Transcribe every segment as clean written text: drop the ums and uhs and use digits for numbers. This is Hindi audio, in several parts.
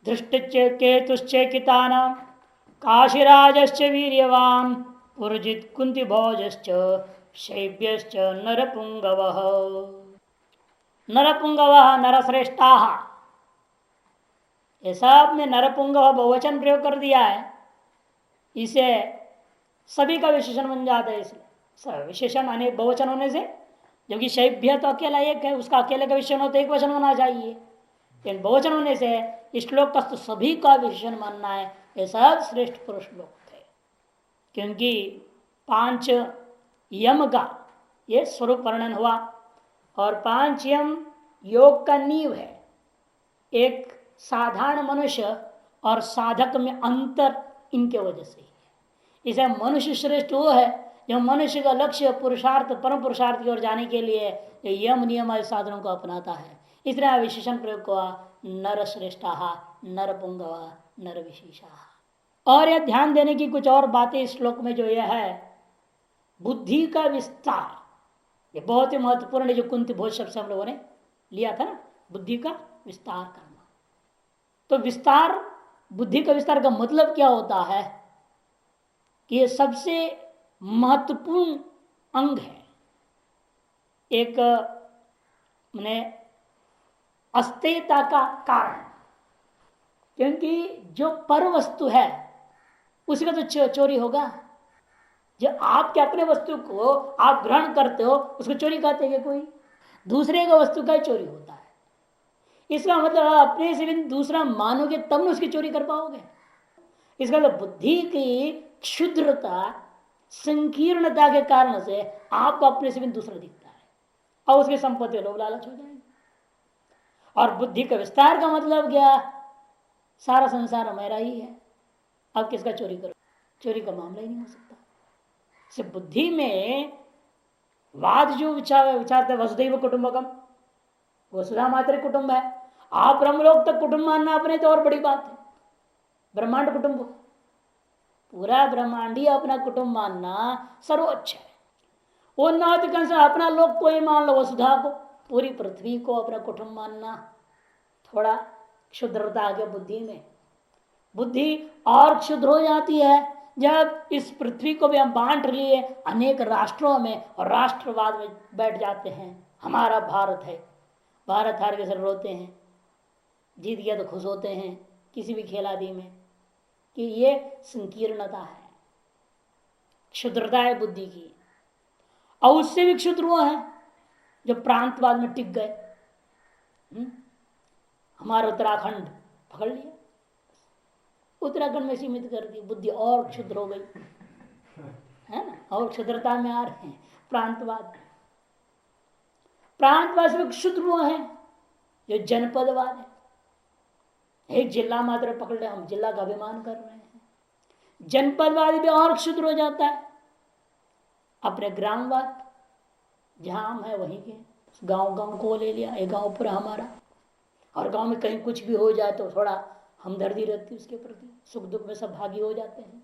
धृष्टच केतुश्चेकितानां काशीराजश्च वीर्यवान् पुरजित कुंती भोजश्च शैब्यश्च नरपुंगवः। नरपुंगवः नरश्रेष्ठाः, ये सब में नरपुंगव बहुवचन प्रयोग कर दिया है। इसे सभी का विशेषण बन जाता है। इसलिए विशेषण अनेक बहुवचन होने से, जबकि शैब्य तो अकेला एक है, उसका अकेले का विशेषण हो तो एक वचन होना चाहिए। लेकिन बहुवचन होने से इस श्लोक का तो सभी का विशेषण मानना है। ये सब श्रेष्ठ पुरुष लोग थे, क्योंकि 5 यम का ये स्वरूप वर्णन हुआ और 5 यम योग का नींव है। एक साधारण मनुष्य और साधक में अंतर इनके वजह से ही है। इसे मनुष्य श्रेष्ठ वो है जो मनुष्य का लक्ष्य पुरुषार्थ परम पुरुषार्थ की ओर जाने के लिए यम नियम आदि साधनों को अपनाता है। इसलिए विशेषण प्रयोग हुआ नर श्रेष्ठा, नर पुंगवा, नर विशेषा। और यह ध्यान देने की कुछ और बातें इस श्लोक में जो यह है, बुद्धि का विस्तार, ये बहुत ही महत्वपूर्ण है। जो कुंती भोज शब्द से हम लोगों ने लिया था ना, बुद्धि का विस्तार करना। तो विस्तार, बुद्धि का विस्तार का मतलब क्या होता है कि ये सबसे महत्वपूर्ण अंग है। एक मैंने अस्तेयता का कारण, क्योंकि जो पर वस्तु है उसका तो चोरी होगा। जो आपके अपने वस्तु को आप ग्रहण करते हो उसको चोरी कहते हैं कोई, दूसरे का वस्तु का चोरी होता है। इसका मतलब अपने से भी दूसरा मानोगे तब न उसकी चोरी कर पाओगे। इसका मतलब बुद्धि की क्षुद्रता, संकीर्णता के कारण से आपको अपने से भी दूसरा दिखता है और उसकी संपत्ति लोभ लालच हो जाएंगे। और बुद्धि का विस्तार का मतलब क्या, सारा संसार मेरा ही है, अब किसका चोरी करो, चोरी का मामला ही नहीं हो सकता। सिर्फ बुद्धि में वाद जो विचारते वसुधैव कुटुंबकम, वसुधा मात्र कुटुंब है। आप ब्रह्मलोक तक कुटुंब मानना अपने तो और बड़ी बात है। ब्रह्मांड कुटुंब, पूरा ब्रह्मांड ही अपना कुटुंब मानना सर्वोच्च है। वो नातिकन से अपना लोक को ही मान लो, वसुधा को, पूरी पृथ्वी को अपना कुटुंब मानना थोड़ा क्षुद्रता आ गया बुद्धि में। बुद्धि और क्षुद्र हो जाती है जब इस पृथ्वी को भी हम बांट लिए अनेक राष्ट्रों में और राष्ट्रवाद में बैठ जाते हैं। हमारा भारत है, भारत हार के सर रोते हैं, जीत गया तो खुश होते हैं किसी भी खेल आदि में, कि ये संकीर्णता है, क्षुद्रता है बुद्धि की। और उससे भी क्षुद्र हुआ है जो प्रांतवाद में टिक गए। हमारा उत्तराखंड पकड़ लिया, उत्तराखंड में सीमित कर दी, बुद्धि और क्षुद्र हो गई है ना, और क्षुद्रता में आ रहे हैं। प्रांतवाद, प्रांतवाद से क्षुद्र हुआ है जो जनपदवाद है। एक जिला मात्र पकड़ ले, हम जिला का अभिमान कर रहे हैं। जनपदवाद भी और क्षुद्र हो जाता है। अपने ग्रामवाद, जहां हम है वहीं के, गांव गांव को ले लिया, एक गांव पूरा हमारा, और गांव में कहीं कुछ भी हो जाए तो थोड़ा हमदर्दी रहती है उसके प्रति, सुख दुख में सब भागी हो जाते हैं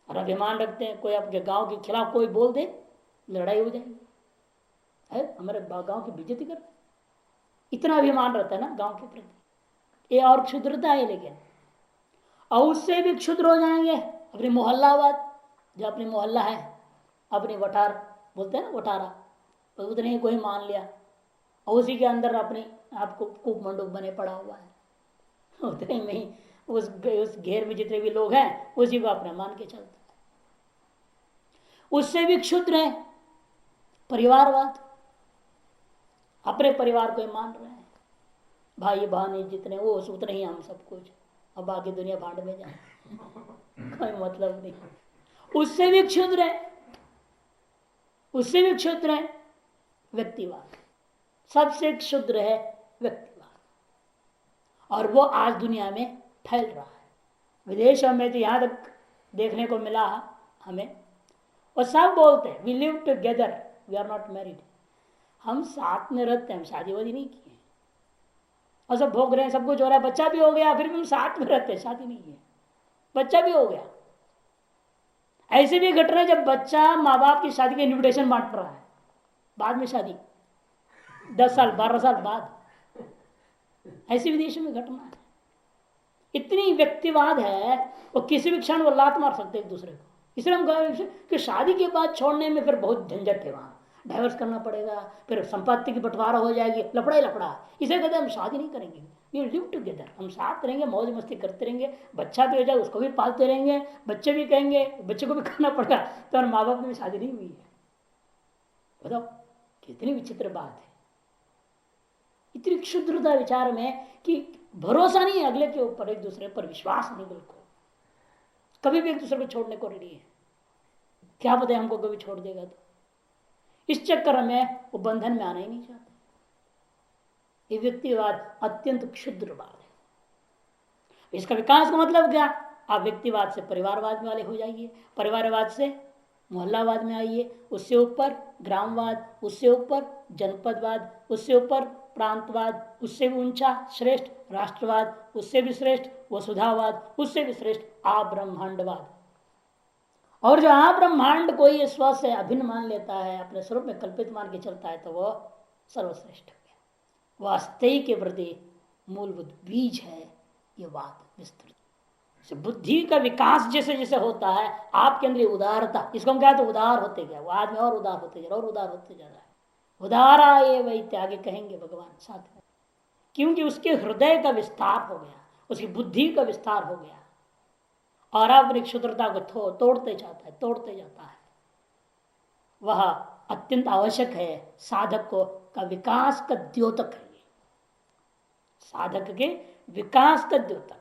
और अभिमान रखते हैं। कोई आपके गांव के खिलाफ कोई बोल दे, लड़ाई हो जाएगी, है हमारे गांव की बेइज्जती कर, इतना अभिमान रहता है ना गांव के प्रति। ये और क्षुद्रता है। लेकिन और उससे भी क्षुद्र हो जाएंगे अपनी मोहल्लावाद, जो अपनी मोहल्ला है, अपनी वटार बोलते हैं ना, वटारा, तो उतने ही कोई मान लिया और उसी के अंदर अपने आपको कूप मंडूप बने पड़ा हुआ है, उतने में ही उस घेर में जितने भी लोग हैं उसी को अपना मान के चलता है। उससे भी क्षुद्र है परिवारवाद, अपने परिवार को ही मान रहे हैं, भाई बहन जितने वो उतने ही हम सब कुछ, अब बाकी दुनिया भाड़ में जाए कोई मतलब नहीं। उससे भी क्षुद्र है, उससे भी क्षुद्र है व्यक्तिवाद, सबसे क्षुद्र है व्यक्तिवाद, और वो आज दुनिया में फैल रहा है। विदेशों में तो यहां तक देखने को मिला हमें, और सब बोलते हैं we live together we are not married, हम साथ में रहते हैं, हम शादी वादी नहीं की है, और सब भोग रहे हैं, सब कुछ हो रहा है, बच्चा भी हो गया, फिर भी हम साथ में रहते हैं, शादी नहीं है, बच्चा भी हो गया। ऐसे भी घटना जब बच्चा माँ बाप की शादी का इन्विटेशन बांट रहा है, बाद में शादी 10 साल 12 साल बाद, ऐसे विदेशों में घटना है। इतनी व्यक्तिवाद है, वो किसी भी क्षण वो लात मार सकते एक दूसरे को। इसलिए हम कहें कि शादी के बाद छोड़ने में फिर बहुत झंझट है, वहां डाइवर्स करना पड़ेगा, फिर संपत्ति की बंटवारा हो जाएगी, लफड़ा ही लफड़ा। इसे कहते हैं हम शादी नहीं करेंगे, वी लिव टुगेदर, हम साथ रहेंगे, मौज मस्ती करते रहेंगे, बच्चा भी हो जाए उसको भी पालते रहेंगे, बच्चे भी कहेंगे, बच्चे को भी करना पड़ेगा, तो हमारे माँ बाप की भी शादी नहीं हुई है। बताओ कितनी विचित्र बात है, इतनी क्षुद्रता विचार में कि भरोसा नहीं है अगले के ऊपर, एक दूसरे पर विश्वास नहीं, बिल्कुल कभी भी एक दूसरे को छोड़ने को रेडी है। क्या पता हमको कभी छोड़ देगा, तो इस चक्कर में वो बंधन में आना ही नहीं चाहते। ये व्यक्तिवाद अत्यंत क्षुद्र बात है। इसका विकास का मतलब क्या, आप व्यक्तिवाद से परिवारवाद वाले हो जाइए, परिवारवाद से मोहल्लावाद में आइए, उससे ऊपर ग्रामवाद, उससे ऊपर जनपदवाद, उससे ऊपर प्रांतवाद, उससे भी ऊंचा श्रेष्ठ राष्ट्रवाद, उससे भी श्रेष्ठ वसुधावाद, उससे भी श्रेष्ठ आब्रह्मांडवाद। और जो आब्रह्मांड को ये स्व से अभिन्न मान लेता है, अपने स्वरूप में कल्पित मान के चलता है, तो वह सर्वश्रेष्ठ हो गया। वास्तविक के प्रति मूलभूत बीज है ये वाद विस्तृत। बुद्धि का विकास जैसे जैसे होता है आपके अंदर उदारता, इसको हम कहते हैं उदार होते गया, वो आदमी और उदार होते जा रहा है, और उदार होते जा रहा है। उदारा ये वही आगे कहेंगे भगवान साथ में, क्योंकि उसके हृदय का विस्तार हो गया, उसकी बुद्धि का विस्तार हो गया, और अपनी क्षुद्रता को तोड़ते जाता है, तोड़ते जाता है। वह अत्यंत आवश्यक है साधक को का विकास का द्योतक है, साधक के विकास का द्योतक।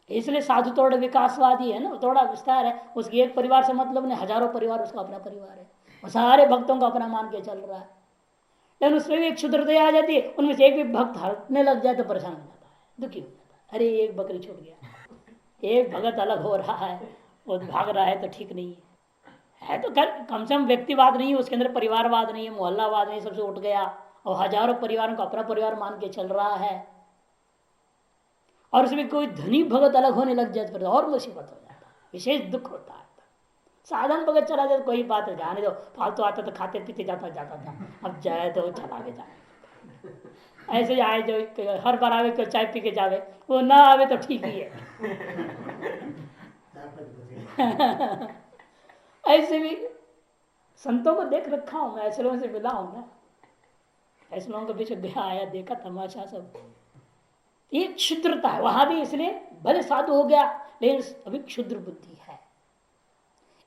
इसलिए साधु थोड़ा विकासवादी है ना, थोड़ा विस्तार है, उसकी एक परिवार से मतलब नहीं, हजारों परिवार उसका अपना परिवार है, वो सारे भक्तों को अपना मान के चल रहा है। लेकिन उसमें भी एक क्षुद्रता आ जाती है, उनमें से एक भी भक्त हटने लग जाए तो परेशान हो जाता है, दुखी हो जाता है, अरे एक बकरी छूट गया, एक भगत अलग हो रहा है, वो भाग रहा है, तो ठीक नहीं है तो कम से कम व्यक्तिवाद नहीं है उसके अंदर, परिवारवाद नहीं है, मोहल्लावाद नहीं, सबसे उठ गया और हजारों परिवारों को अपना परिवार मान के चल रहा है। और उसमें कोई धनी भगत अलग होने लग जाए तो और मुसीबत हो जाता है, विशेष दुख होता है। साधारण भगत चला जाए कोई बात है, जाने दो, फालतू आता तो खाते पीते जाता था, अब जाए तो चला के जाए। ऐसे आए जो हर बार आवे तो चाय पी के जावे, वो ना आवे तो ठीक ही है। ऐसे भी संतों को देख रखा हूं मैं, ऐसे लोगों से मिला हूं ना, ऐसे लोगों के पीछे गया आया, देखा तमाशा सब। ये क्षुद्रता है वहां भी, इसलिए भले साधु हो गया लेकिन अभी क्षुद्र बुद्धि है,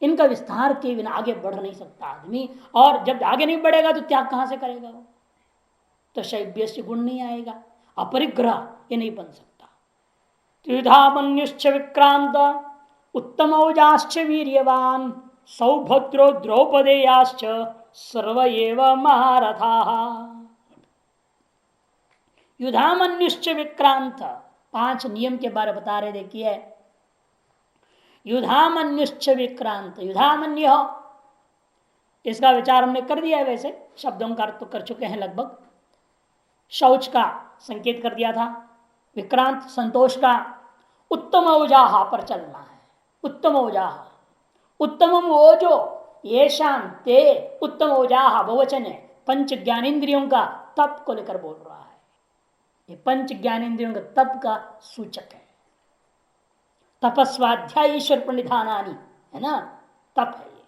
इनका विस्तार के बिना आगे बढ़ नहीं सकता आदमी। और जब आगे नहीं बढ़ेगा तो त्याग कहां से करेगा वो, तो शैव्य से गुण नहीं आएगा, अपरिग्रह ये नहीं बन सकता। त्रिधामन्युश्च विक्रांत उत्तम औजाश्च वीर्यवान सौभद्रो द्रौपदेयाश्च सर्व एव महारथा। युधामन्युश्च विक्रांत, 5 नियम के बारे बता रहे, देखिए युधामन्युश्च विक्रांत, युधामन्य इसका विचार हमने कर दिया है, वैसे शब्दों का अर्थ तो कर चुके हैं लगभग। शौच का संकेत कर दिया था, विक्रांत संतोष का, उत्तम औजाहा पर चलना है, उत्तम औजाहा, उत्तम ओजो ये शाम ते, उत्तम औजाहा बहुवचन है, पंच ज्ञानेन्द्रियों का तप को लेकर बोल रहा है, ये पंच ज्ञानेन्द्रियों का तप का सूचक है। तपस्वाध्याय ईश्वर प्रणिधानानि है ना, तप है ये।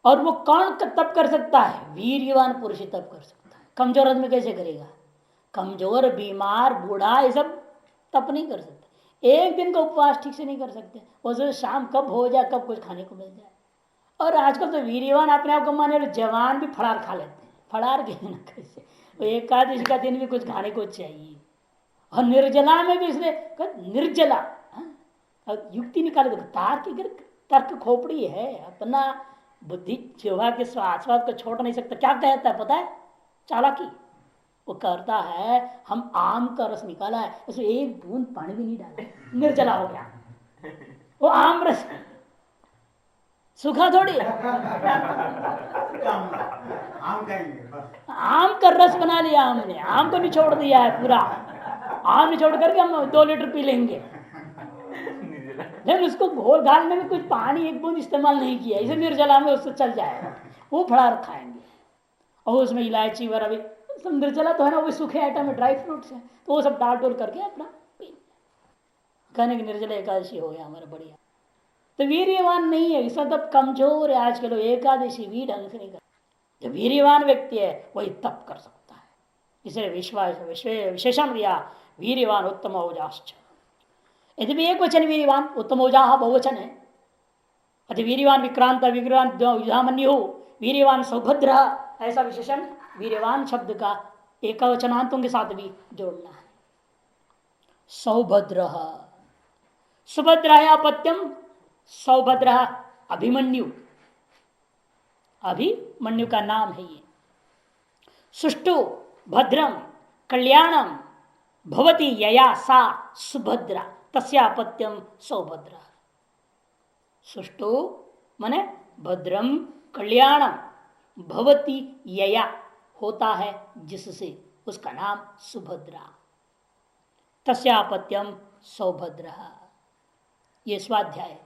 और वो कौन तप कर सकता है, वीर्यवान पुरुष तप कर सकता है, कमजोर आदमी कैसे करेगा, कमजोर बीमार बूढ़ा ये सब तप नहीं कर सकते, एक दिन का उपवास ठीक से नहीं कर सकते, वो शाम कब हो जाए, कब कुछ खाने को मिल जाए। और आजकल तो वीर्यवान अपने आप को माने जवान भी फड़ार खा लेते हैं, फड़ार के ना कैसे, तो एकादशी का दिन भी कुछ खाने को चाहिए। और निर्जला में भी इसलिए निर्जला युक्ति निकाले, तार की तर्क खोपड़ी है, अपना बुद्धि जिह्वा के स्वाद को छोड़ नहीं सकता, क्या कहता है पता है, चालाकी वो करता है, हम आम का रस निकाला है, उसमें एक बूंद पानी भी नहीं डाला, निर्जला हो गया, वो आम रस सूखा थोड़ी आम का रस बना लिया हमने, आम को निचोड़ दिया है पूरा, आम निचोड़ करके हम 2 लीटर पी लेंगे, लेकिन उसको घोल घालने में कुछ पानी एक बूंद इस्तेमाल नहीं किया, इसे निर्जला में उससे चल जाएगा, वो फड़ा खाएंगे। और उसमें इलायची वगैरह भी, सब निर्जला तो है ना, वो सूखे आइटम है, ड्राई फ्रूट्स है, तो वो सब डाल डोल करके अपना पी। कहने की निर्जला एकादशी हो गया हमारा, बढ़िया। तो वीर्यवान नहीं है, सब तब कमजोर है आज के लोग, एकादशी भी ढंग से नहीं करते। जो वीर्यवान व्यक्ति है वही तप कर सकता है, इसलिए विशेषण दिया वीर्यवान उत्तम औजाश्च। यदि भी एक वचन वीर्यवान, उत्तम औजा बहुवचन है। अति वीर्यवान विक्रांत विक्रांत युधामन्यु वीर्यवान सौभद्र, ऐसा विशेषण वीर्यवान शब्द का एक वचनांतों के साथ भी जोड़ना है। सौभद्र, सुभद्रायापत्यम सौभद्र, अभिमन्यु, अभिमन्यु का नाम है ये। सुष्टु भद्रम कल्याणम भवती यया सा सुभद्रा तस्यापत्यम सौभद्र। सुष्टु माने भद्रम कल्याणम भवती यया होता है जिससे, उसका नाम सुभद्रा, तस्यापत्यम सौभद्र। ये स्वाध्याय।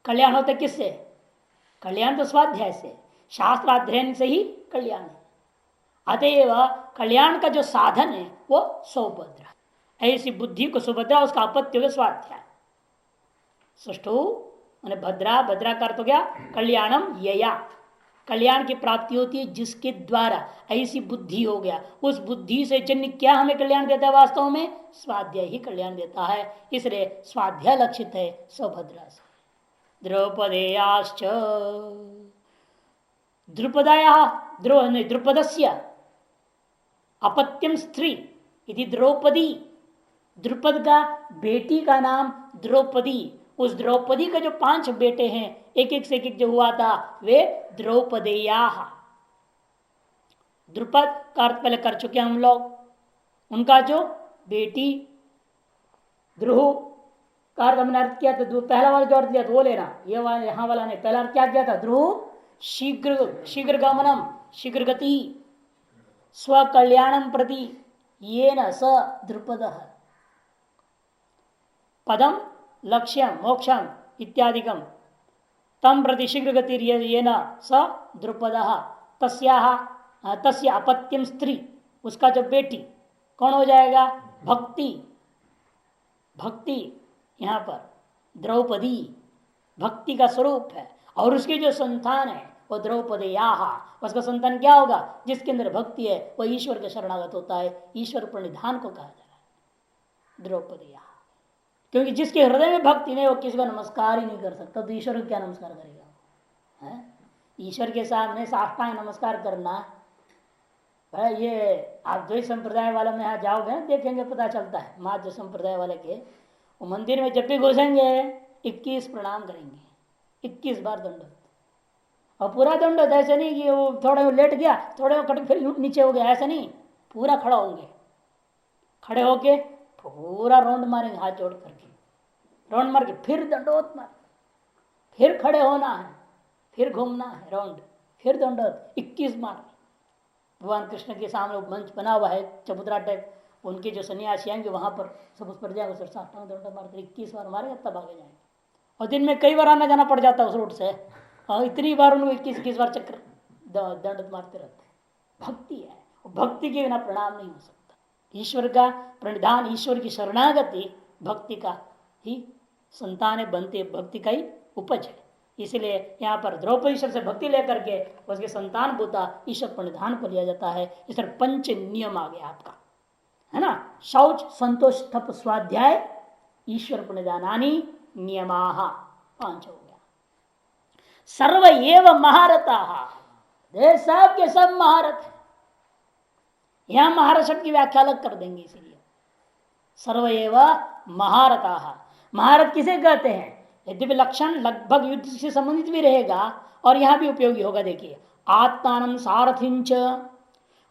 कल्याण होता किससे? कल्याण तो स्वाध्याय से, शास्त्राध्ययन से ही कल्याण है। अतएव कल्याण का जो साधन है वो सौभद्र। ऐसी बुद्धि को सुभद्रा, उसका अपत्य हो स्वाध्याय। सुष्टु माने भद्रा, भद्रा का अर्थ हो गया कल्याणम यया, कल्याण की प्राप्ति होती है जिसके द्वारा, ऐसी बुद्धि हो गया। उस बुद्धि से जन्य क्या हमें कल्याण देता है? वास्तव में स्वाध्याय ही कल्याण देता है, इसलिए स्वाध्याय लक्षित है सौभद्रा से। द्रौपदेयाश्च, द्रुपदया द्रुपदस्य अपत्यम स्त्री यदि द्रौपदी, द्रुपद का बेटी का नाम द्रौपदी। उस द्रौपदी का जो 5 बेटे हैं, एक एक से एक जो हुआ था, वे द्रौपदेया। द्रुपद का अर्थ पहले कर चुके हम लोग। उनका जो बेटी द्रुह का अर्थ हमने अर्थ किया था, पहला वाला जो अर्थ लिया था वो लेना, ये वाला यहां वाला नहीं। पहला अर्थ क्या किया था? द्रुह शीघ्र गमनम, शीघ्र गति, स्वकल्याणम प्रति ये न स द्रुपद। पदम लक्ष्यम मोक्षम इत्यादिकम तम प्रति शीघ्र गति ये न स द्रुपद। तस्य अपत्यम स्त्री, उसका जो बेटी कौन हो जाएगा? भक्ति। भक्ति यहां पर द्रौपदी भक्ति का स्वरूप है, और उसकी जो संतान है वो द्रौपदेयाः। उसका संतान क्या होगा? जिसके अंदर भक्ति है वह ईश्वर का शरणागत होता है, ईश्वर प्रणिधान को कहा जा रहा है द्रौपदेयाः। क्योंकि जिसके हृदय में भक्ति नहीं, वो किसी को नमस्कार ही नहीं कर सकता, तो ईश्वर को क्या नमस्कार करेगा? ईश्वर के सामने साष्टांग नमस्कार करना, भाई ये आप द्वैत संप्रदाय वाले में यहाँ जाओगे देखेंगे, पता चलता है। माध्य संप्रदाय वाले के वो मंदिर में जब भी घुसेंगे 21 प्रणाम करेंगे, 21 बार दंडवत। और पूरा दंडवत ऐसे नहीं कि वो थोड़े लेट गया, थोड़े कट फिर नीचे हो गया, ऐसा नहीं, पूरा खड़ा होंगे। खड़े होके पूरा राउंड मारेंगे हाथ जोड़ करके, राउंड मार के फिर दंडवत मार, फिर खड़े होना है, फिर घूमना है राउंड, फिर दंडवत 21 बार। भगवान कृष्ण के सामने मंच बना हुआ है चबूतरा टाइप, उनके जो सन्यासी आएंगे वहां पर सब उस पर जाएंगे, सर साष्टांग दंड मारते 21 बार मारेंगे तब आगे जाएंगे। और दिन में कई बार आना जाना पड़ जाता है उस रूट से, और इतनी बार उनको 21 बार चक्कर दंड मारते रहते हैं। भक्ति है, भक्ति के बिना प्रणाम नहीं हो सकता। ईश्वर का प्रणिधान, ईश्वर की शरणागति भक्ति का ही संतान बनते, भक्ति का ही उपज है। इसलिए यहाँ पर द्रौपदी शब्द से भक्ति लेकर के उसके संतान भूता ईश्वर प्रणिधान को लिया जाता है। इस तरह 5 नियम आ गया आपका, है ना? शौच संतोष तप स्वाध्याय ईश्वर प्रणिधानानि नियमाः 5 हो गया। सर्व एव महारताः, सब के सब महारथ है। यहां महारथ शब्द की व्याख्या अलग कर देंगे, इसलिए सर्व एव महारताः। महारथ किसे कहते हैं? यद्यपि लक्षण लगभग युद्ध से संबंधित भी रहेगा और यहां भी उपयोगी होगा। देखिए, आत्मानं सारथिंच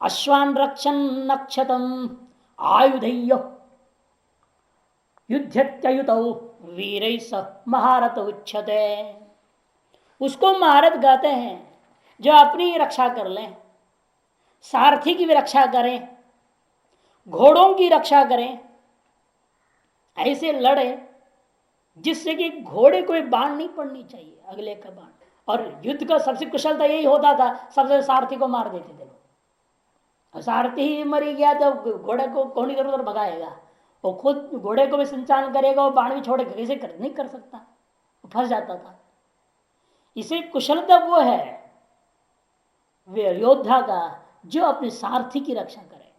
अश्वान रक्षण नक्षतम आयुधय्यो युद्धत्ययुतौ वीरैः सह महारथ उच्यते। उसको महारथ कहते हैं जो अपनी रक्षा कर लें, सारथी की भी रक्षा करें, घोड़ों की रक्षा करें, ऐसे लड़े जिससे कि घोड़े को बाण नहीं पड़नी चाहिए, अगले का बाण। और युद्ध का सबसे कुशलता यही होता था, सबसे सारथी को मार देते थे लोग। सारथी ही मरी गया तो घोड़े को कौन इधर उधर भगाएगा? वो खुद घोड़े को भी संचालन करेगा, वो बाण भी छोड़े कैसे कर नहीं कर सकता, वो फंस जाता था। इसे कुशलता वो है वे योद्धा का जो अपने सारथी की रक्षा करे।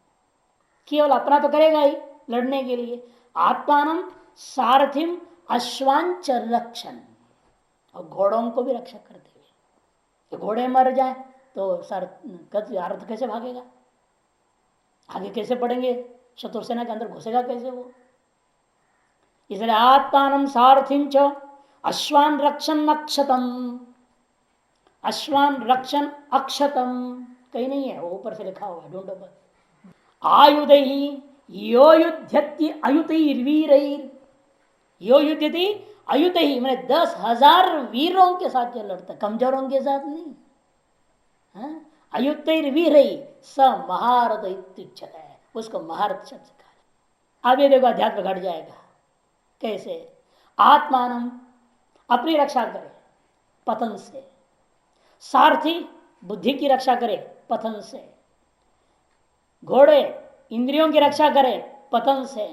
केवल अपना तो करेगा ही लड़ने के लिए, आत्मान सारथिम अश्वांच रक्षण, और घोड़ों को भी रक्षा करते हुए। तो घोड़े मर जाए तो अर्थ कैसे भागेगा, आगे कैसे बढ़ेंगे, शत्रु सेना के अंदर घुसेगा कैसे वो। इसलिए आत्मान सारथिम च अश्वान रक्षण अक्षतम, अश्वान रक्षण अक्षतम कहीं नहीं है, वो ऊपर से लिखा हुआ है, ढूंढो पर। आयुध ही यो युद्धति अयुतैर्वीर, यो युद्धति अयुत ही मैंने 10,000 वीरों के साथ जो लड़ता, कमजोरों के साथ नहीं। अयुतैर्वीर स महारथ इत्युच्यते, उसको महारथ शब्द से कहा। अब ये देखो अध्यात्म घट जाएगा कैसे। आत्मान अपनी रक्षा करे पतन से, सारथी बुद्धि की रक्षा करे पतन से, घोड़े इंद्रियों की रक्षा करे पतन से।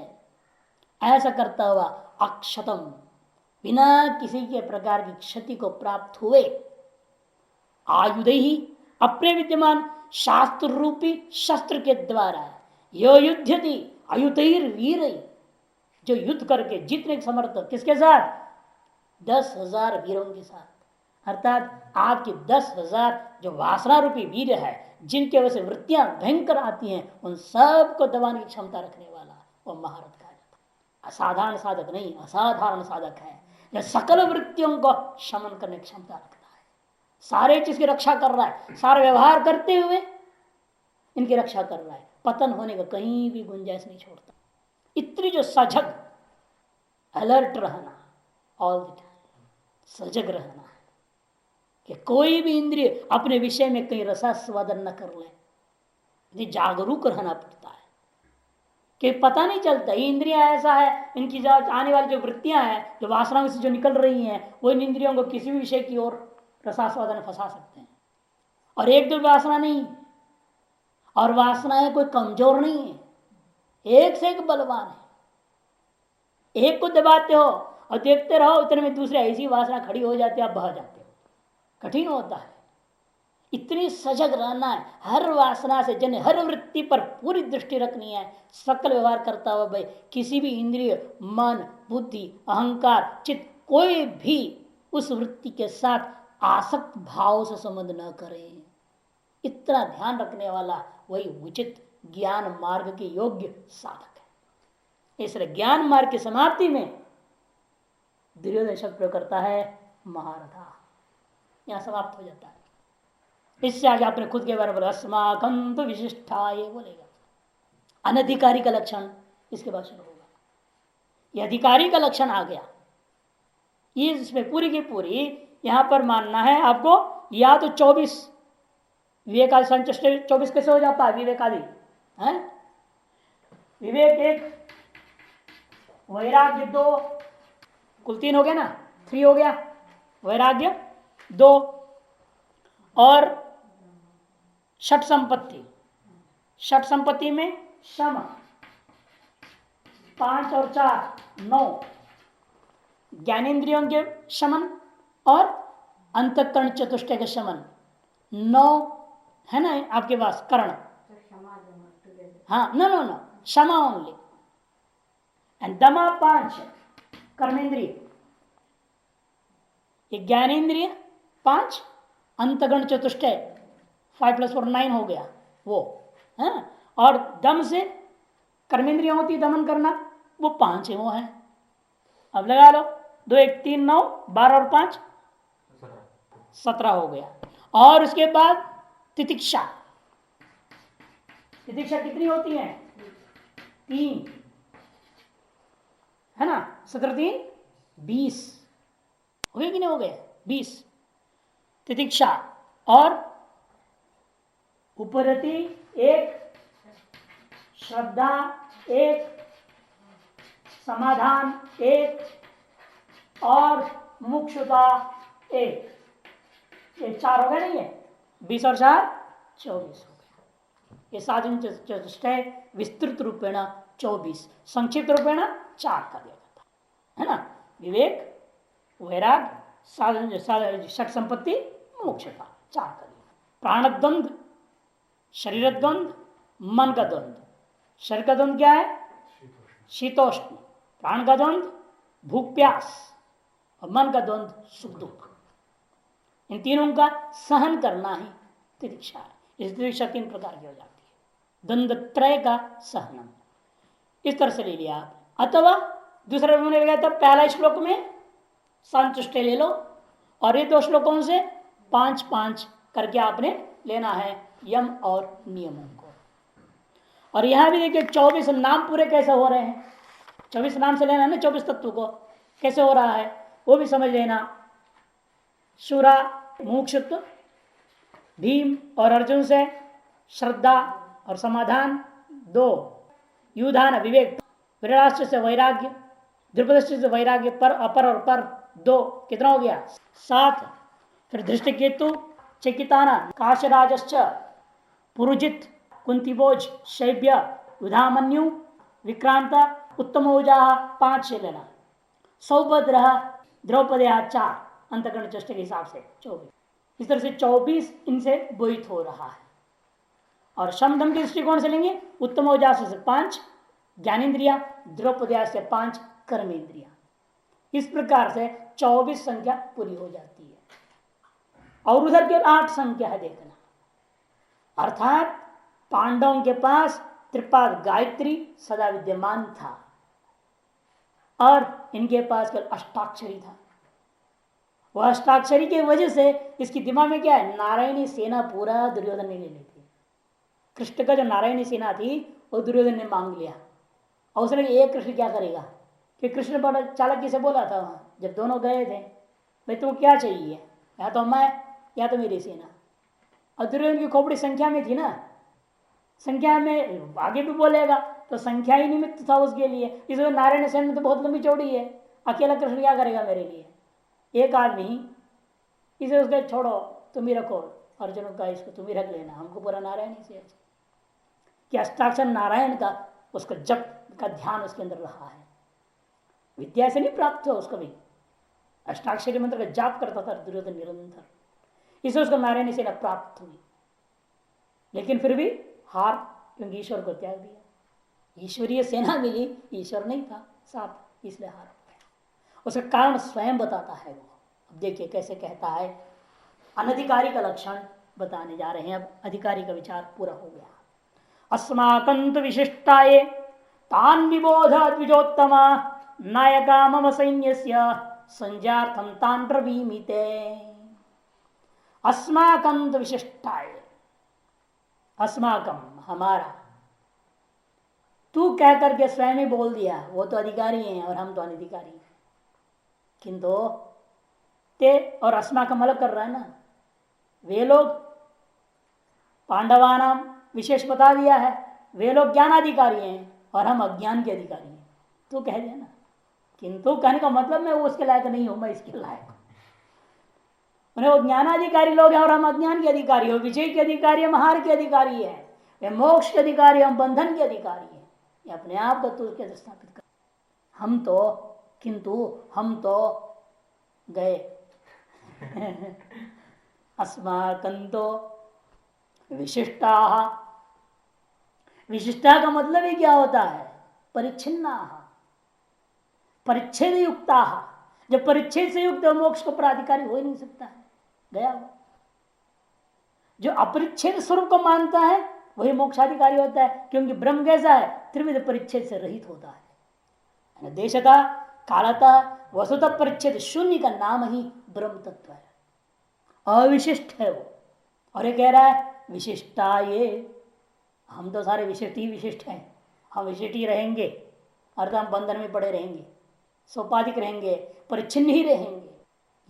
ऐसा करता हुआ अक्षतम बिना किसी के प्रकार की क्षति को प्राप्त हुए, आयुध ही अपने विद्यमान शास्त्र रूपी शस्त्र के द्वारा यो युद्धति अयुतैर वीर, जो युद्ध करके जीतने के समर्थ किसके साथ, 10,000 वीरों के साथ। अर्थात आपके 10,000 जो वासना रूपी वीर है, जिनके वजह से वृत्तियां भयंकर आती हैं, उन सबको दबाने की क्षमता रखने वाला वो महारथ कहा जाता है। असाधारण साधक नहीं, असाधारण साधक है जो सकल वृत्तियों को शमन करने की क्षमता रखता है, सारे चीज की रक्षा कर रहा है, सारा व्यवहार करते हुए इनकी रक्षा कर रहा है, पतन होने का कहीं भी गुंजाइश नहीं छोड़ता। इतनी जो सजग, अलर्ट रहना, ऑल द टाइम सजग रहना है कि कोई भी इंद्रिय अपने विषय में कहीं रसास्वादन न कर ले। जागरूक रहना पड़ता है कि पता नहीं चलता ये इंद्रिया ऐसा है, इनकी जो आने वाली जो वृत्तियां हैं, जो वासनाओं से जो निकल रही हैं, वो इन इंद्रियों को किसी भी विषय की ओर रसास्वादन फंसा सकते हैं। और एक दो वासना नहीं, और वासनाएं कोई कमजोर नहीं है, एक से एक बलवान है। एक को दबाते हो और देखते रहो, इतने में दूसरे ऐसी वासना खड़ी हो जाती है, आप बह जाते हो, कठिन होता है। इतनी सजग रहना है, हर वासना से जन हर वृत्ति पर पूरी दृष्टि रखनी है, सकल व्यवहार करता हुआ भाई किसी भी इंद्रिय, मन, बुद्धि, अहंकार, चित्त कोई भी उस वृत्ति के साथ आसक्त भाव से संबंध न करे। इतना ध्यान रखने वाला वही उचित ज्ञान मार्ग के योग्य साधक है। इसलिए ज्ञान मार्ग की समाप्ति में दुर्योधन शब्द प्रयोग करता है महारथा, यहां समाप्त हो जाता है। इससे आगे आपने खुद के बारे में बोला अस्माकं तु विशिष्टा, ये बोलेगा अनधिकारी का लक्षण इसके बाद शुरू होगा। ये अधिकारी का लक्षण आ गया, ये इसमें पूरी की पूरी यहां पर मानना है आपको। या तो 24 विवेकादि संचष्ट 24 कैसे हो जाता है विवेकादि है, विवेक 1, वैराग्य 2, कुल 3 हो गया ना, 3 हो गया, वैराग्य 2 और षट संपत्ति। षट संपत्ति में शम 5 और 4 9, ज्ञानेन्द्रियों के शमन और अंतःकरण चतुष्टय के शमन 9 है ना आपके पास कर्ण। हाँ नो नो नो क्षमा ओनली एंड दमा 5 कर्मेंद्रिय, ज्ञानेन्द्रिय 5, अंतगण चतुष्टय 5 + 4 9 हो गया वो है। और दम से कर्मेंद्रिय होती दमन करना, वो 5 है वो है। अब लगा लो 2 1 3 9 12 और 5 17 हो गया। और उसके बाद तितिक्षा, तितिक्षा कितनी होती है 3 है ना, 17 3 20 हो गए कि नहीं हो गए 20 तितिक्षा। और उपरति 1, श्रद्धा 1, समाधान 1 और मुमुक्षुता 1, ये 4 हो गए नहीं है, 20 और 4 24 हो गया। ये साधन चतुष्टय विस्तृत रूपेण 24, संक्षिप्त रूपेण 4 कर दिया जाता है ना। विवेक, वैराग, षट संपत्ति, मोक्षता, 4 कर दिया। प्राण द्वंद्व, शरीर द्वंद्व, मन का द्वंद्व। शरीर का द्वंद्व क्या है? शीतोष्ण। प्राण का द्वंद्व भूख प्यास, और मन का द्वंद्व सुख दुख। इन तीनों का सहन करना ही तितिक्षा है। इस तितिक्षा 3 प्रकार की हो जाती है। द्वंद्व त्रय का सहनम, इस तरह से ले लिया आप। अथवा दूसरे में गया था, पहला श्लोक में संतुष्ट ले लो, और ये 2 श्लोकों से 5-5 करके आपने लेना है यम और नियमों को। और यहां भी देखिए 24 नाम पूरे कैसे हो रहे हैं। 24 नाम से लेना है ना 24 तत्व को, कैसे हो रहा है वो भी समझ लेना। शूरा मुमुक्षुत्व, भीम और अर्जुन से श्रद्धा और समाधान 2, युधान विवेक, विराष्ट्र से वैराग्य, द्रुपद से वैराग्य पर अपर और पर 2, कितना हो गया 7। फिर धृष्टकेतु, चकिताना, काशराजश्च, पुरुजित, कुंतीभोज, शैब्य, युधामन्यु, विक्रांता, उत्तमौजा 5 से लेना। सौभद्र, द्रौपदी 4, अंतकरण चेष्ट के हिसाब से 24। इस तरह से 24 इनसे बोहित हो रहा है। और शमदम के दृष्टिकोण से लेंगे, उत्तमौजा से 5 ज्ञानेन्द्रिया, द्रौपदी से 5 कर्मेंद्रिया। इस प्रकार से 24 संख्या पूरी हो जाती है। और उधर केवल 8 संख्या है देखना। अर्थात पांडवों के पास त्रिपाद गायत्री सदा विद्यमान था, और इनके पास केवल अष्टाक्षरी था। वह अष्टाक्षरी की वजह से इसकी दिमाग में क्या है, नारायणी सेना पूरा दुर्योधन ने ले ली थी। कृष्ण का जो नारायणी सेना थी वो दुर्योधन ने मांग लिया। और उसने एक कृष्ण क्या करेगा, कि कृष्ण बड़ा चाणक्य से बोला था वहां जब दोनों गए थे, भाई तुम क्या चाहिए, या तो मैं या तो मेरी सेना। और दुर्योधन की खोपड़ी संख्या में थी ना, संख्या में आगे भी बोलेगा तो संख्या ही निमित्त था उसके लिए। इसलिए नारायण सेना तो बहुत लंबी चौड़ी है, अकेला कृष्ण क्या करेगा मेरे लिए, एक आदमी। इसे उसके छोड़ो, तुम ही रखो अर्जुन का, इसको तुम ही रख लेना, हमको पूरा नारायण से कि अष्टाक्षर नारायण का उसका जप का ध्यान उसके अंदर रहा है। विद्या से नहीं प्राप्त हो उसको भी, अष्टाक्षरी मंत्र का जाप करता था दुर्योधन निरंतर, इसे उसको नारायण सेना प्राप्त हुई। लेकिन फिर भी हार, क्योंकि ईश्वर को त्याग दिया। ईश्वरीय सेना मिली, ईश्वर नहीं था साथ, इसलिए हार हो गया। उसका कारण स्वयं बताता है वो। अब देखिए कैसे कहता है, अनधिकारी का लक्षण बताने जा रहे हैं। अब अधिकारी का विचार पूरा हो गया। अस्माकं विशिष्टाये तान विबोध द्विजोत्तमा नायका मम सैन्यस्य संजार्थं तान ब्रवीमिते। अस्माकं विशिष्टाये, अस्माकं हमारा, तू कह करके स्वयं ही बोल दिया, वो तो अधिकारी हैं और हम तो अनधिकारी हैं। किंतु ते और अस्माकं अलग कर रहा है ना। वे लोग पांडवानाम विशेष बता दिया है, वे लोग ज्ञानाधिकारी हैं और हम अज्ञान के अधिकारी हैं, तो कह दिया ना। किंतु कहने का मतलब मैं उसके लायक नहीं हूं, मैं इसके लायक हूं। वो ज्ञानाधिकारी लोग हैं और हम अज्ञान के अधिकारी हो, विजय के अधिकारी हम हार के अधिकारी है, वे मोक्ष के अधिकारी हम बंधन के अधिकारी है। ये अपने आप को तू कैसे स्थापित कर। हम तो, किंतु हम तो गए अस्माकंतो विशिष्टा। विशिष्टा का मतलब ही क्या होता है, परिच्छिन्ना, परिच्छेद युक्ता। जब परिच्छेद से युक्त मोक्ष को प्राधिकारी हो ही नहीं सकता है, गया वो। जो अपरिच्छेद स्वरूप को मानता है वही मोक्षाधिकारी होता है, क्योंकि ब्रह्म कैसा है, त्रिविध परिच्छेद से रहित होता है। देशता, कालता, वसुता परिच्छेद शून्य का नाम ही ब्रह्म तत्व है, अविशिष्ट है वो। और ये कह रहा है विशिष्टा ये, हम तो सारे विशिष्ट ही विशिष्ट हैं, हम विशिष्ट ही रहेंगे, अर्थात हम बंधन में पड़े रहेंगे, सोपाधिक रहेंगे, परिच्छिन्न ही रहेंगे।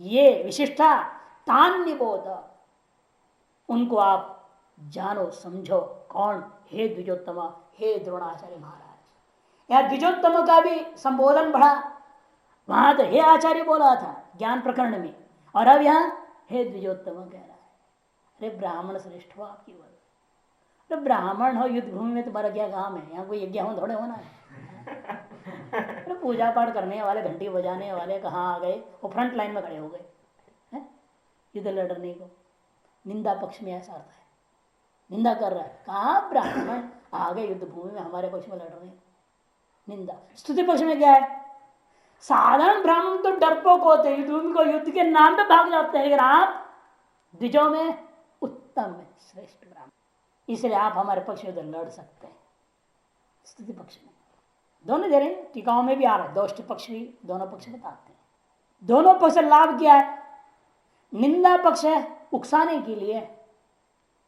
ये विशिष्टा तान निबोध, उनको आप जानो समझो। कौन? हे द्विजोत्तम, हे द्रोणाचार्य महाराज। यह द्विजोत्तम का भी संबोधन बढ़ा, वहां तो हे आचार्य बोला था ज्ञान प्रकरण में, और अब यहां हे द्विजोत्तम कह रहा है। अरे ब्राह्मण श्रेष्ठ हो आपकी वजह, तो ब्राह्मण हो, युद्ध भूमि में तुम्हारा क्या काम है? यहाँ कोई यज्ञ थोड़े होना है। तो पूजा पाठ करने वाले, घंटी बजाने वाले कहाँ आ गए? वो फ्रंट लाइन में खड़े हो गए हैं युद्ध लड़ने को। निंदा पक्ष में ऐसा आता है, निंदा कर रहा है, कहाँ ब्राह्मण आ गए युद्ध भूमि में हमारे पक्ष में लड़ रहे हैं। निंदा। स्तुति पक्ष में क्या है? साधारण ब्राह्मण तो डरपोक होते हैं, युद्ध भूमि को युद्ध के नाम पे भाग जाते हैं, लेकिन आप द्विजों में उत्तम है, श्रेष्ठ ब्राह्मण, इसलिए आप हमारे पक्ष में लड़ सकते हैं। स्तुति पक्ष में दोनों दे रहे हैं, टीकाओं में भी आ रहा है, दोष्ट पक्ष भी, दोनों पक्ष बताते हैं। दोनों पक्ष से लाभ क्या है? निंदा पक्ष है उकसाने के लिए,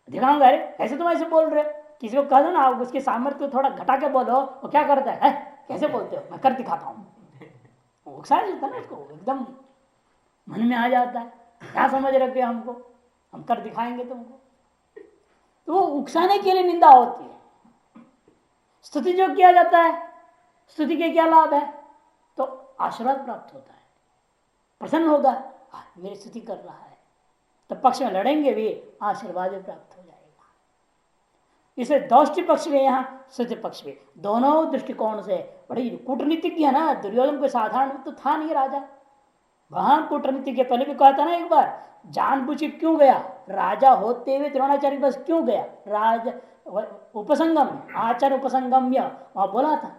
दिखाऊंगा अरे ऐसे तुम ऐसे बोल रहे, किसी को कह दो ना, आप उसके सामर्थ्य को थोड़ा घटा के बोलो, वो क्या करता है कैसे बोलते हो, मैं कर दिखाता हूँ, उकसा देता ना उसको, एकदम मन में आ जाता है, क्या समझ रखे हमको, हम कर दिखाएंगे तुमको। तो वो उकसाने के लिए निंदा होती है। स्तुति जो किया जाता है, स्तुति के क्या लाभ है? तो आशीर्वाद प्राप्त होता है, प्रसन्न होगा, मेरी स्तुति कर रहा है, तो पक्ष में लड़ेंगे भी, आशीर्वाद भी प्राप्त हो जाएगा। इसे दौष्टि पक्ष में, यहाँ स्तुति पक्ष में, दोनों दृष्टिकोण से बड़ी कूटनीतिज्ञ है ना। दुर्योधन कोई साधारण तो था नहीं राजा, वहां कूटनीतिज्ञ। पहले भी कहा था ना एक बार, जानबूझ के क्यों गया राजा होते हुए द्रोणाचार्य के पास क्यों गया? राज उपसंगम, आचार्य उपसंगम्य, वहां बोला था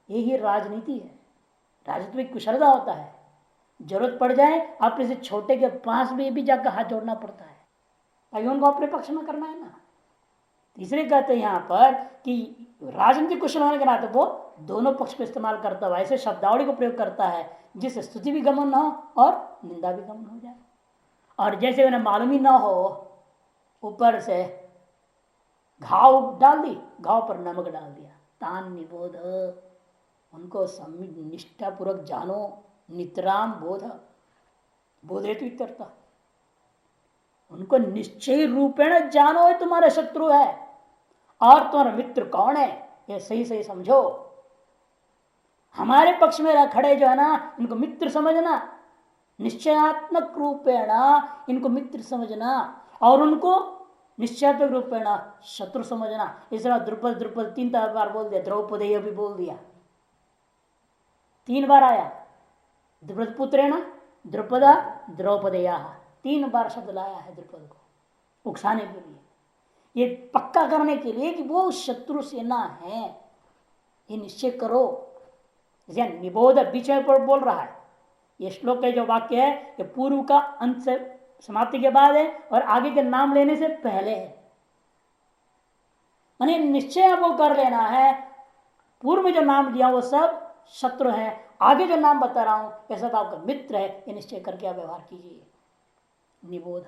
यही राजनीति है। राजनीति में कुशलता होता है, जरूरत पड़ जाए अपने से छोटे के पास में भी जाकर हाथ जोड़ना पड़ता है, ताकि उनको अपने पक्ष में करना है ना। तीसरे कहते हैं यहाँ पर कि राजनीतिक कुशल होने के नाते वो दोनों पक्ष को इस्तेमाल करता हुआ ऐसे शब्दावली को प्रयोग करता है जिससे स्तुति भी गमन ना हो और निंदा भी गमन हो जाए। और जैसे उन्हें मालूम ही ना हो, ऊपर से घाव डाल दी, घाव पर नमक डाल दिया। तान निबोध, उनको निष्ठा पूर्वक जानो, नितराम बोध, बोध हेतु इत्यर्थ, उनको निश्चय रूपेण जानो है तुम्हारा शत्रु है और तुम्हारा मित्र कौन है, ये सही सही समझो। हमारे पक्ष में खड़े जो है ना, इनको मित्र समझना, निश्चयात्मक रूपेण इनको मित्र समझना और उनको निश्चयात्मक रूपेण शत्रु समझना। इसलिए द्रुपद द्रुपद 3 बार बोल दिया, द्रौपदी भी बोल दिया, 3 बार आया। द्रुपद पुत्रेण द्रुपदा द्रौपदेया, 3 बार शब्द लाया है द्रुपद को उकसाने के लिए, ये पक्का करने के लिए कि वो शत्रु सेना है, ये निश्चय करो। निबोध बीच में बोल रहा है। ये श्लोक का जो वाक्य है ये पूर्व का अंत से समाप्ति के बाद है और आगे के नाम लेने से पहले है। माने निश्चय आपको कर लेना है, पूर्व में जो नाम दिया वो सब शत्रु है, आगे जो नाम बता रहा हूं ये सब आपका मित्र है, ये निश्चय करके आप व्यवहार कीजिए। निबोध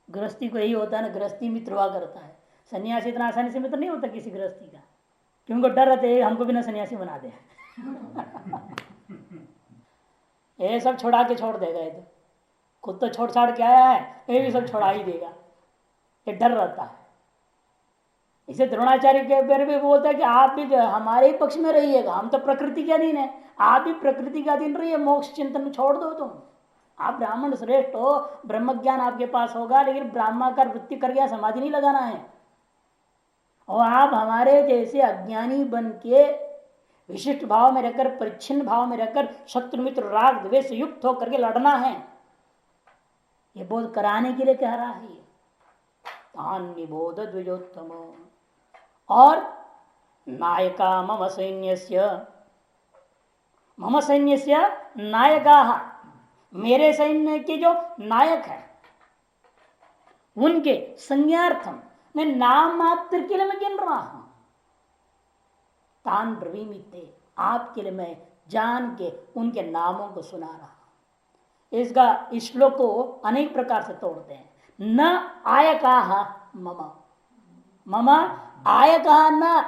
गृहस्थी को यही होता है ना, गृहस्थी मित्र हुआ करता है, सन्यासी इतना आसानी से मित्र नहीं होता किसी गृहस्थी का, क्योंकि डर रहते हमको भी ना सन्यासी बना दे। ये सब छोड़ा के छोड़ देगा, ये तो खुद तो छोड़ छाड़ के आया है, ये भी सब छोड़ा ही देगा, ये डर रहता है। इसे द्रोणाचार्य के बारे में बोलता है कि आप भी हमारे ही पक्ष में रहिएगा, हम तो प्रकृति के अधीन है, आप भी प्रकृति के अधीन रहिए, मोक्ष चिंतन छोड़ दो तुम। आप ब्राह्मण श्रेष्ठ हो, ब्रह्म ज्ञान आपके पास होगा, लेकिन ब्राह्माकार वृत्ति कर गया, समाधि नहीं लगाना है। और आप हमारे जैसे अज्ञानी बन के विशिष्ट भाव में रहकर, परिच्छिन्न भाव में रहकर, शत्रु मित्र राग द्वेष युक्त होकर के लड़ना है, ये बोध कराने के लिए कह रहा है। तान निबोध द्विजोत्तम। और नायका मम सैन्यस्य, मम सैन्यस्य नायका, मेरे सैन्य के जो नायक है उनके संज्ञार्थम, मैं नाम मात्र के लिए मैं गिन रहा हूं। तान ब्रवीमिते, आपके लिए मैं जान के उनके नामों को सुना रहा हूं। इसका इस श्लोक को अनेक प्रकार से तोड़ते हैं। न आयका मम, मम आयका न,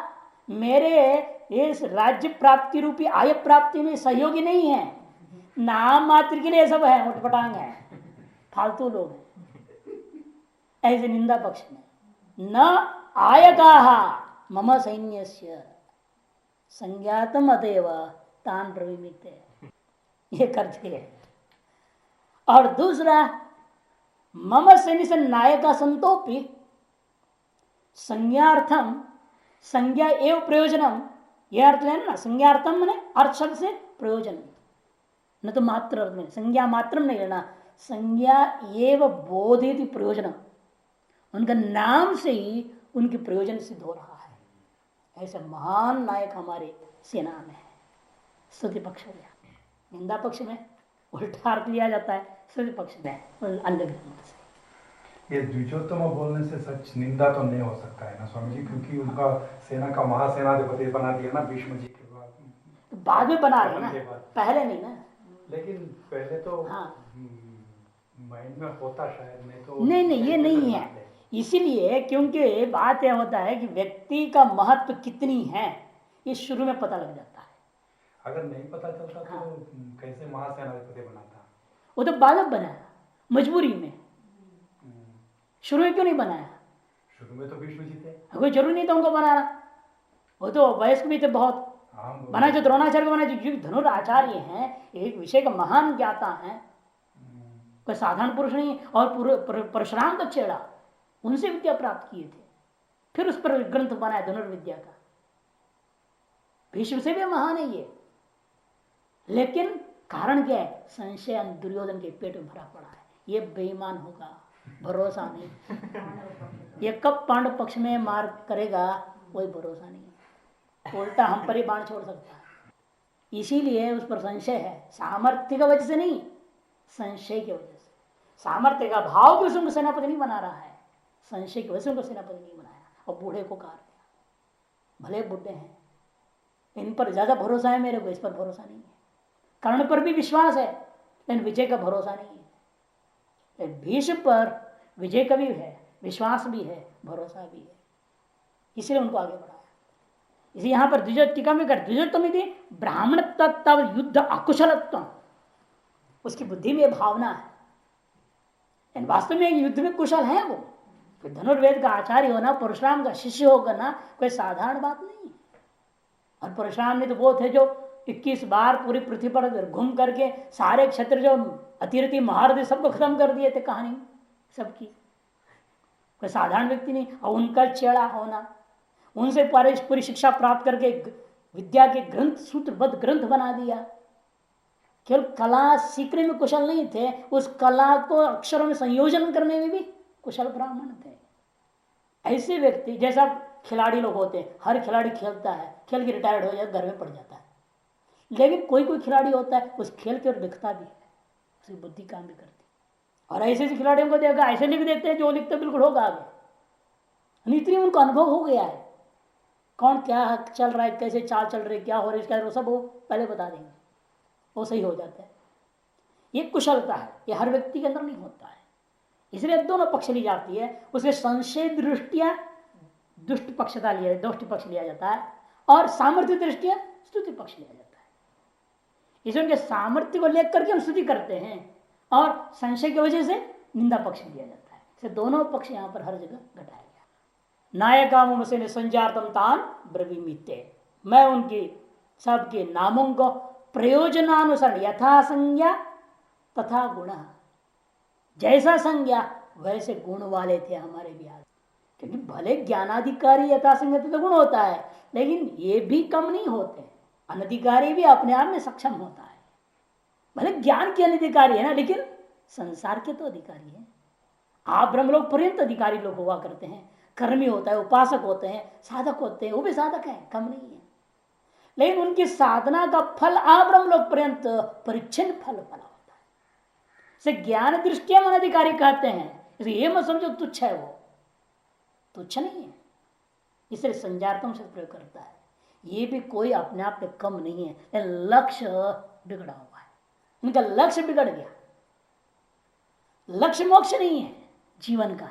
मेरे इस राज्य प्राप्ति रूपी आय प्राप्ति में सहयोगी नहीं है, नाम मात्र के लिए सब है, उठपटांग है, फालतू लोग हैं। ऐसे निंदा पक्ष में न आयका मम सैन्यस्य संज्ञातम अतएव तान प्रविमिते, ये करते हैं। और दूसरा, मम सैन्य से नायका संतोपि, संज्ञार्थम, संज्ञा एवं प्रयोजनम, यह अर्थ लेना ना। संज्ञार्थम मैंने अर्थ शब्द से प्रयोजन, न तो मात्र अर्थ में। संज्ञा मात्र नहीं लेना, संज्ञा एवं बोधित प्रयोजन, उनका नाम से ही उनके प्रयोजन सिद्ध हो रहा है। ऐसे महान नायक हमारे सेना में है। स्तुति पक्ष हो गया, निंदा पक्ष में उल्टा अर्थ लिया जाता है, स्तुति पक्ष में अन्य से। ये द्विजोत्तम बोलने से सच निंदा तो नहीं हो सकता है ना स्वामी जी, क्योंकि उनका सेना का महासेनाधिपति बना दिया ना भीष्म जी के बाद। तो बाद में बना रहे ना, पहले नहीं ना। लेकिन पहले तो हाँ माइंड में होता शायद, नहीं तो नहीं ये नहीं है। इसीलिए क्योंकि बात यह होता है कि व्यक्ति का महत्व कितनी है ये शुरू में पता लग जाता है। अगर नहीं पता चलता तो कैसे महासेनाधिपति बनाता? वो तो बाद में बनाया मजबूरी में, शुरू में क्यों नहीं बनाया? शुरू में तो भीष्म जी थे, कोई जरूरी नहीं था उनको बनाना, वो तो वयस्क भी थे बहुत। बना जो द्रोणाचार्य को बना, जो धनुराचार्य हैं, एक विषय का महान ज्ञाता है, कोई साधारण पुरुष नहीं। और परशुराम का चेड़ा, उनसे विद्या प्राप्त किए थे, फिर उस पर ग्रंथ बनाया धनुर्विद्या का। भीष्म से भी महान है ये, लेकिन कारण क्या है? संशय दुर्योधन के पेट में भरा पड़ा है। ये बेईमान होगा, भरोसा नहीं। ये कब पांडव पक्ष में मार करेगा कोई भरोसा नहीं, उल्टा हम पर ही बाण छोड़ सकता है। इसीलिए उस पर संशय है, सामर्थ्य की वजह से नहीं, संशय की वजह से। सामर्थ्य का भाव भी उसको सेनापति नहीं बना रहा है, संशय की वजह से उनको सेनापति नहीं बनाया। और बूढ़े को काट दिया, भले बुढ़े हैं, इन पर ज्यादा भरोसा है मेरे को, इस पर भरोसा नहीं है। कर्ण पर भी विश्वास है, लेकिन विजय का भरोसा नहीं है। भीष्म पर विजय का भी है, विश्वास भी है, भरोसा भी है, इसलिए उनको आगे बढ़ाया। इसे यहां पर द्विज टीका में कर, द्विजोत्तम ब्राह्मण तत्व युद्ध अकुशलत्व, उसकी बुद्धि में भावना है, वास्तव में युद्ध में कुशल है वो। धनुर्वेद का आचार्य होना, परशुराम का शिष्य होना कोई साधारण बात नहीं। और परशुराम ने तो वो थे जो 21 बार पूरी पृथ्वी पर घूम करके सारे क्षेत्र जो अतिरथी महारथी सबको खत्म कर दिए थे, कहानी सबकी। कोई साधारण व्यक्ति नहीं। और उनका चेड़ा होना, उनसे पूरी शिक्षा प्राप्त करके विद्या के ग्रंथ, सूत्रबद्ध ग्रंथ बना दिया। केवल कला सीखने में कुशल नहीं थे, उस कला को अक्षरों में संयोजन करने में भी कुशल ब्राह्मण थे। ऐसे व्यक्ति जैसा खिलाड़ी लोग होते हैं, हर खिलाड़ी खेलता है, खेल के रिटायर्ड हो जाए, घर में पड़ जाता है। लेकिन कोई कोई खिलाड़ी होता है उस खेल की ओर दिखता भी है, उसकी बुद्धि काम भी करती। और ऐसे ऐसे खिलाड़ियों को देखा, ऐसे लिख देते हैं जो लिखते बिल्कुल होगा आगे। इतनी उनको अनुभव हो गया है, कौन क्या चल रहा है, कैसे चाल चल रही है, क्या हो रही है, सब वो पहले बता देंगे, वो सही हो जाता है। ये कुशलता है, ये हर व्यक्ति के अंदर नहीं होता है। इसलिए दोनों पक्ष ली जाती है। उसमें संशय दृष्टिया दुष्ट पक्षता लिया, दोष्ट पक्ष लिया जाता है, और सामर्थ्य दृष्टिया स्तुति पक्ष लिया जाता है। इसलिए उनके सामर्थ्य को लेकर के हम स्तुति करते हैं, और संशय की वजह से निंदा पक्ष लिया जाता है। इसलिए दोनों पक्ष यहां पर हर जगह घटाया गया। नायकामों से संजातम तान ब्रवीमिते, मैं उनकी सबके नामों को प्रयोजनानुसार यथा संज्ञा तथा गुण, जैसा संज्ञा वैसे गुण वाले थे हमारे भी आज। क्योंकि भले ज्ञानाधिकारी यथा संज्ञा तो गुण होता है, लेकिन ये भी कम नहीं होते। अनधिकारी भी अपने आप में सक्षम होता है। भले ज्ञान के अनधिकारी है ना, लेकिन संसार के तो अधिकारी है। आप ब्रह्मलोक पर्यंत अधिकारी लोग हुआ करते हैं, कर्मी होता है, उपासक होते हैं, साधक होते हैं, वो भी साधक है, कम नहीं है। लेकिन उनकी साधना का फल आप ब्रह्मलोक पर्यंत परिच्छिन्न फल फला होता है। से ज्ञान दृष्टिया मन अधिकारी कहते हैं, इसलिए ये मत समझो तुच्छ है, वो तुच्छ नहीं है। इसलिए संजातम से प्रयोग करता है। ये भी कोई अपने आप में कम नहीं है, लक्ष्य बिगड़ा हुआ है। इनका लक्ष्य बिगड़ गया। लक्ष्य मोक्ष नहीं है जीवन का,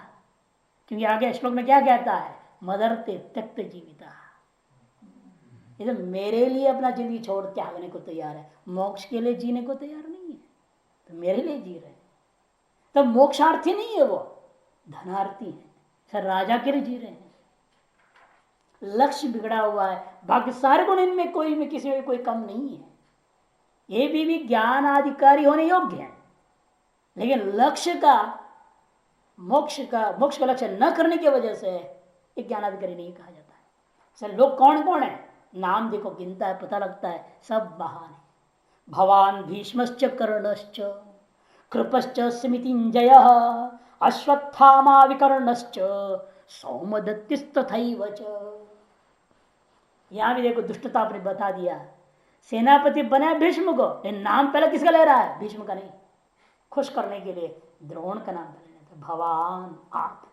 क्योंकि आगे श्लोक में क्या कहता है, मदरते त्यक्त जीविता, ये तो मेरे लिए अपना जिंदगी छोड़ त्यागने को तैयार है, मोक्ष के लिए जीने को तैयार नहीं है, तो मेरे लिए जी रहे हैं। तो मोक्षार्थी नहीं है वो, धनार्थी है, सर राजा के लिए जी रहे हैं। लक्ष्य बिगड़ा हुआ है। बाकी सारे गुण इनमें कोई में किसी में कोई कम नहीं है। ये भी ज्ञान अधिकारी होने योग्य है, लेकिन लक्ष्य का मोक्ष का लक्ष्य न करने की वजह से ये ज्ञानाधिकारी नहीं कहा जाता है। सर लोग कौन कौन है, नाम देखो, गिनता है, पता लगता है, सब महान है। भवान भीष्मश्च कर्णश्च कृपश्च स्मितिंजय अश्वत्थामा विकर्णश्च सौमदत्तिस्तथैव च। यहां भी देखो दुष्टता आपने बता दिया। सेनापति बना भीष्म को, लेकिन नाम पहले किसका ले रहा है, भीष्म का नहीं। खुश करने के लिए द्रोण का नाम पहले लेता, भवान आप,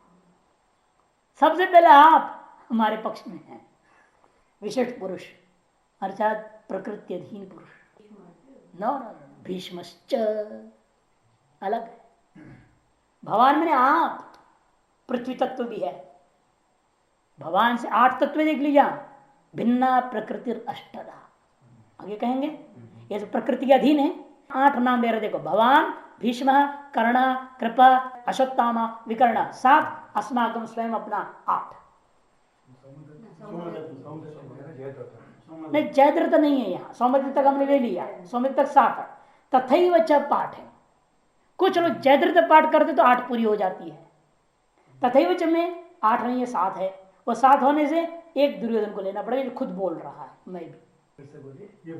सबसे पहले आप हमारे पक्ष में हैं, विशिष्ट पुरुष अर्थात प्रकृति अधीन पुरुष। नो भीष्मश्च अलग है। भगवान मैंने आप, पृथ्वी तत्व भी है। भगवान से 8 तत्व देख लीजिए, भिन्ना प्रकृति अष्टदा, आगे कहेंगे। ये तो प्रकृति के अधीन है। 8 नाम दे रहे, देखो भगवान, भीष्म, कर्ण, कृपा, अश्वत्थामा, विकर्ण, 7, अस्माकं स्वयं अपना 8। नहीं जयद्रथ नहीं है यहाँ, सौमित्र तक हमने ले लिया, सौमित्र तक 7 है। तथैव च पाठ है, कुछ लोग जयद्रथ पाठ करते तो 8 पूरी हो जाती है। तथैव च में 8 नहीं है, 7 है। वो 7 होने से एक दुर्योधन को लेना पड़ेगा, जो खुद बोल रहा है। मैं भी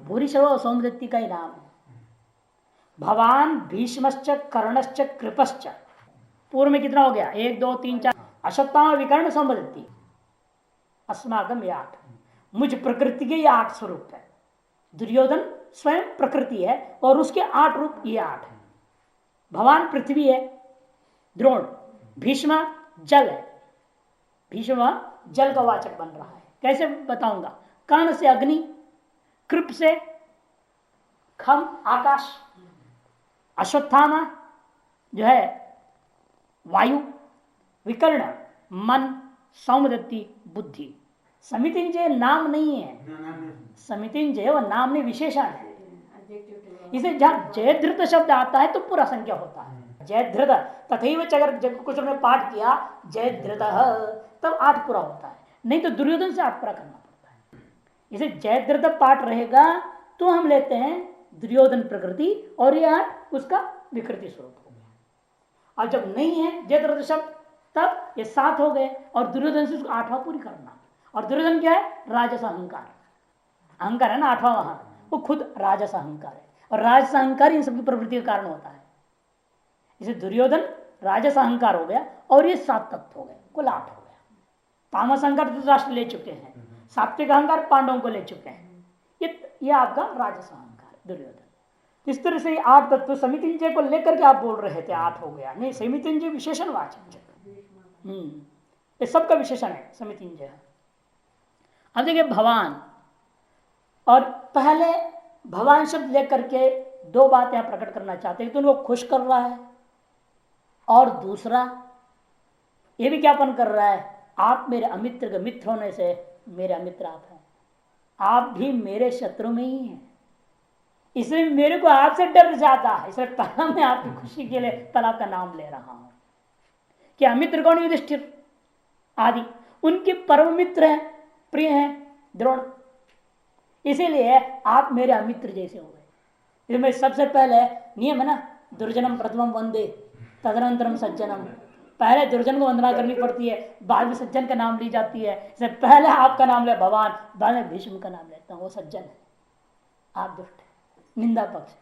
भूरी सर्व सौमदत्ती का ही नाम है। भवान भीष्मश्च कर्णश्च कृपश्च, पूर्व में कितना हो गया, 1 2 3 4, अश्वत्थामा विकर्ण सौमदत्ती, अस्माकम ये 8। मुझ प्रकृति के ये 8 स्वरूप है। दुर्योधन स्वयं प्रकृति है और उसके 8 रूप ये 8 है। भगवान पृथ्वी है, द्रोण भीष्म जल है, भीष्म जल का वाचक बन रहा है। कैसे बताऊंगा, कर्ण से अग्नि, कृप से खम आकाश, अश्वत्थामा जो है वायु, विकर्ण मन, सौमदत्ती बुद्धि। समितिंजय नाम नहीं है, समितिंजय वो नाम नहीं, विशेषण है। इसे जहां जयद्रथ शब्द आता है तो पूरा संख्या होता है। जयद्रथ तथैव अगर कुछ ने पाठ किया जयद्रथ तब 8 पूरा होता है, नहीं तो दुर्योधन से 8 पूरा करना पड़ता है। इसे जयद्रथ पाठ रहेगा तो हम लेते हैं दुर्योधन प्रकृति और ये 8 उसका विकृति स्वरूप हो गया। और जब नहीं है जयद्रथ शब्द तब ये 7 हो गए और दुर्योधन से उसको 8वां पूरी करना। और दुर्योधन क्या है, राजस अहंकार, अहंकार है ना 8वां, वहां वो खुद राजस अहंकार है और राजस अहंकार इन सबकी प्रवृत्ति का कारण होता है। इसे दुर्योधन राजस अहंकार हो गया और ये 7 तत्व हो गए, कुल 8 हो गया। तामस अहंकार धृतराष्ट्र ले चुके हैं, सात्विक अहंकार पांडवों को ले चुके हैं, ये आपका राजस अहंकार दुर्योधन। इस तरह से 8 तत्व समितिंजय को लेकर के आप बोल रहे थे 8 हो गया, नहीं समितिंजय विशेषण वाचक, ये सबका विशेषण है समितिंजय। अब देखिए भगवान, और पहले भगवान शब्द लेकर के 2 बातें यहां प्रकट करना चाहते हैं, तो उनको खुश कर रहा है और दूसरा ये भी ज्ञापन कर रहा है आप मेरे अमित्र के मित्र होने से मेरे अमित्र आप हैं, आप भी मेरे शत्रु में ही हैं, इसलिए मेरे को आपसे डर जाता है। इसलिए पहला मैं आपकी खुशी के लिए पहला आपका नाम ले रहा हूं कि अमित्र कौन, युधिष्ठिर आदि उनके परम मित्र हैं, प्रिय हैं द्रोण, इसीलिए आप मेरे अमित्र जैसे हो गए। इसलिए मैं सबसे पहले नियम है ना, दुर्जनम प्रथमम वंदे तदनंतरम सज्जनम, पहले दुर्जन को वंदना करनी पड़ती है, बाद में सज्जन का नाम ली जाती है। इसलिए पहले आपका नाम ले भगवान, बाद में भीष्म का नाम लेता हूं, वो सज्जन है, आप दुष्ट है, निंदा पक्ष।